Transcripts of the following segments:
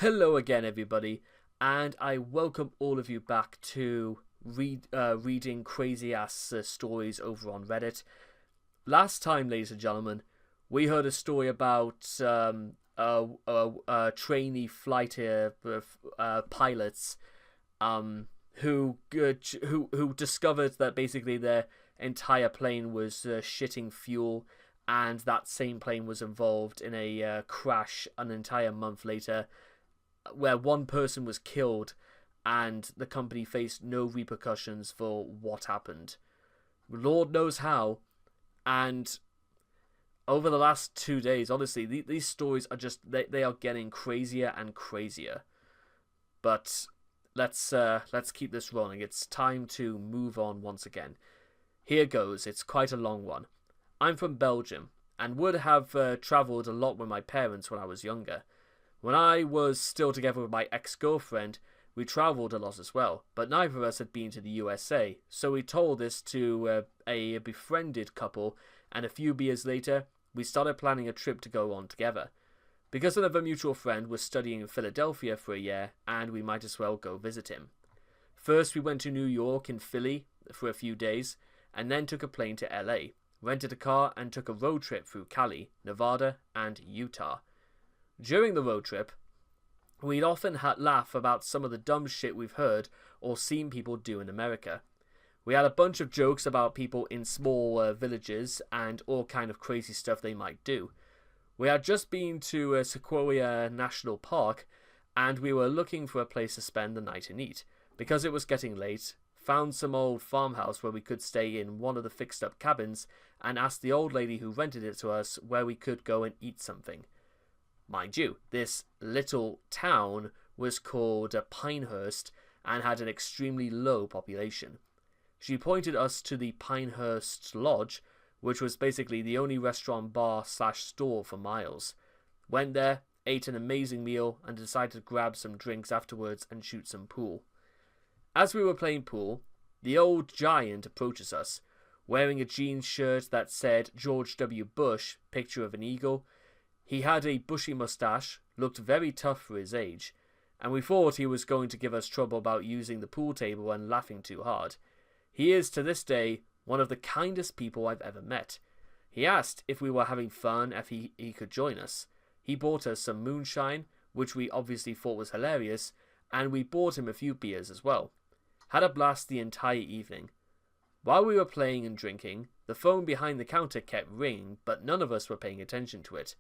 Hello again, everybody, and I welcome all of you back to reading crazy ass stories over on Reddit. Last time, ladies and gentlemen, we heard a story about trainee flight pilots who discovered that basically their entire plane was shitting fuel, and that same plane was involved in a crash an entire month later, where one person was killed and the company faced no repercussions for what happened. Lord knows how. And over the last 2 days, honestly, these stories are just, they are getting crazier and crazier. But let's keep this rolling. It's time to move on once again. Here goes. It's quite a long one. I'm from Belgium and would have travelled a lot with my parents when I was younger. When I was still together with my ex-girlfriend, we travelled a lot as well, but neither of us had been to the USA, so we told this to a befriended couple, and a few beers later, we started planning a trip to go on together. Because another mutual friend was studying in Philadelphia for a year, and we might as well go visit him. First, we went to New York and Philly for a few days, and then took a plane to LA, rented a car, and took a road trip through Cali, Nevada, and Utah. During the road trip, we'd often laugh about some of the dumb shit we've heard or seen people do in America. We had a bunch of jokes about people in small villages and all kind of crazy stuff they might do. We had just been to Sequoia National Park, and we were looking for a place to spend the night and eat. Because it was getting late, found some old farmhouse where we could stay in one of the fixed-up cabins, and asked the old lady who rented it to us where we could go and eat something. Mind you, this little town was called Pinehurst and had an extremely low population. She pointed us to the Pinehurst Lodge, which was basically the only restaurant, bar / store for miles. Went there, ate an amazing meal, and decided to grab some drinks afterwards and shoot some pool. As we were playing pool, the old giant approaches us, wearing a jeans shirt that said George W. Bush, picture of an eagle. He had a bushy mustache, looked very tough for his age, and we thought he was going to give us trouble about using the pool table and laughing too hard. He is, to this day, one of the kindest people I've ever met. He asked if we were having fun, if he could join us. He bought us some moonshine, which we obviously thought was hilarious, and we bought him a few beers as well. Had a blast the entire evening. While we were playing and drinking, the phone behind the counter kept ringing, but none of us were paying attention to it.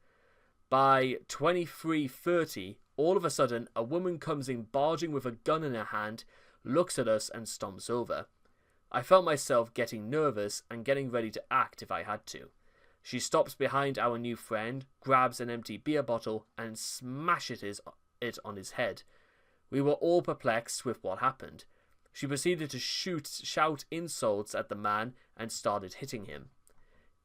By 23:30, all of a sudden, a woman comes in barging with a gun in her hand, looks at us and stomps over. I felt myself getting nervous and getting ready to act if I had to. She stops behind our new friend, grabs an empty beer bottle and smashes it on his head. We were all perplexed with what happened. She proceeded to shout insults at the man and started hitting him.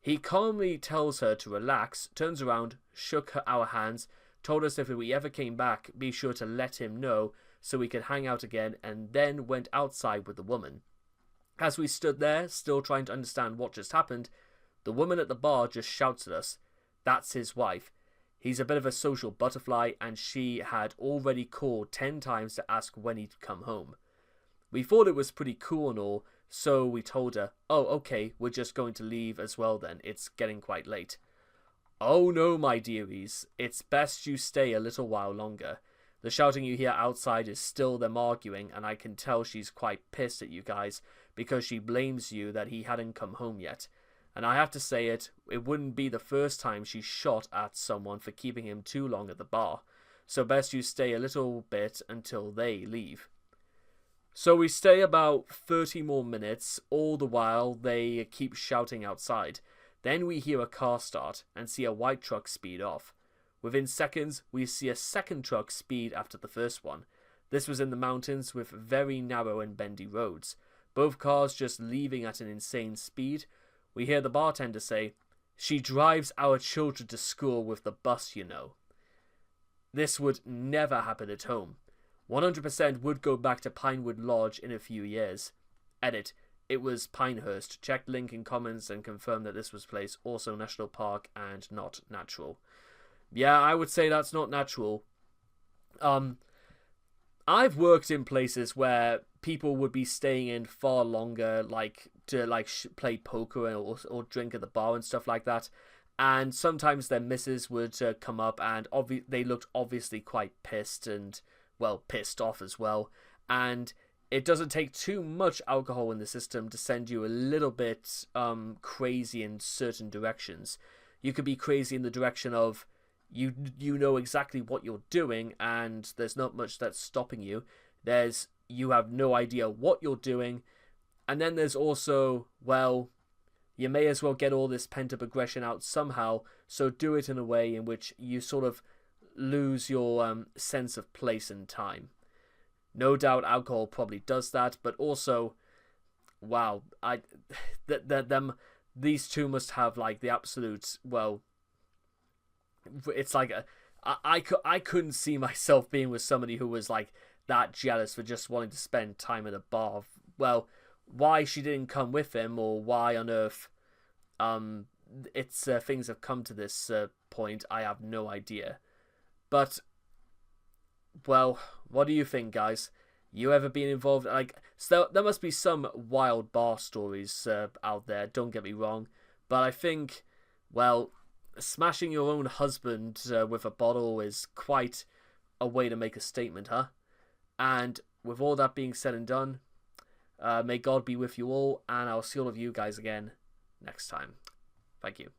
He calmly tells her to relax, turns around, shook our hands, told us if we ever came back, be sure to let him know so we could hang out again, and then went outside with the woman. As we stood there, still trying to understand what just happened, the woman at the bar just shouts at us, "That's his wife. He's a bit of a social butterfly, and she had already called 10 times to ask when he'd come home." We thought it was pretty cool and all, so we told her, "Oh, okay, we're just going to leave as well then, it's getting quite late." "Oh no, my dearies, it's best you stay a little while longer. The shouting you hear outside is still them arguing, and I can tell she's quite pissed at you guys, because she blames you that he hadn't come home yet. And I have to say it wouldn't be the first time she shot at someone for keeping him too long at the bar, so best you stay a little bit until they leave." So we stay about 30 more minutes, all the while they keep shouting outside. Then we hear a car start and see a white truck speed off. Within seconds, we see a second truck speed after the first one. This was in the mountains with very narrow and bendy roads. Both cars just leaving at an insane speed. We hear the bartender say, "She drives our children to school with the bus, you know." This would never happen at home. 100% would go back to Pinewood Lodge in a few years. Edit. It was Pinehurst. Check link in comments and confirm that this was place, also national park and not natural. Yeah, I would say that's not natural. Um, I've worked in places where people would be staying in far longer, like to like play poker or drink at the bar and stuff like that. And sometimes their missus would come up, and they looked obviously quite pissed and well pissed off as well. And it doesn't take too much alcohol in the system to send you a little bit crazy in certain directions. You could be crazy in the direction of you know exactly what you're doing and there's not much that's stopping you. You have no idea what you're doing, and then there's also, well, you may as well get all this pent up aggression out somehow, so do it in a way in which you sort of lose your sense of place and time. No doubt alcohol probably does that, but also, wow, them these two must have like the absolute, well, it's like I couldn't see myself being with somebody who was like that jealous for just wanting to spend time at a bar. Well, why she didn't come with him, or why on earth it's things have come to this point, I have no idea. But well, what do you think, guys? You ever been involved? Like, so there must be some wild bar stories out there. Don't get me wrong, but I think, well, smashing your own husband with a bottle is quite a way to make a statement, huh? And with all that being said and done, may God be with you all, and I'll see all of you guys again next time. Thank you.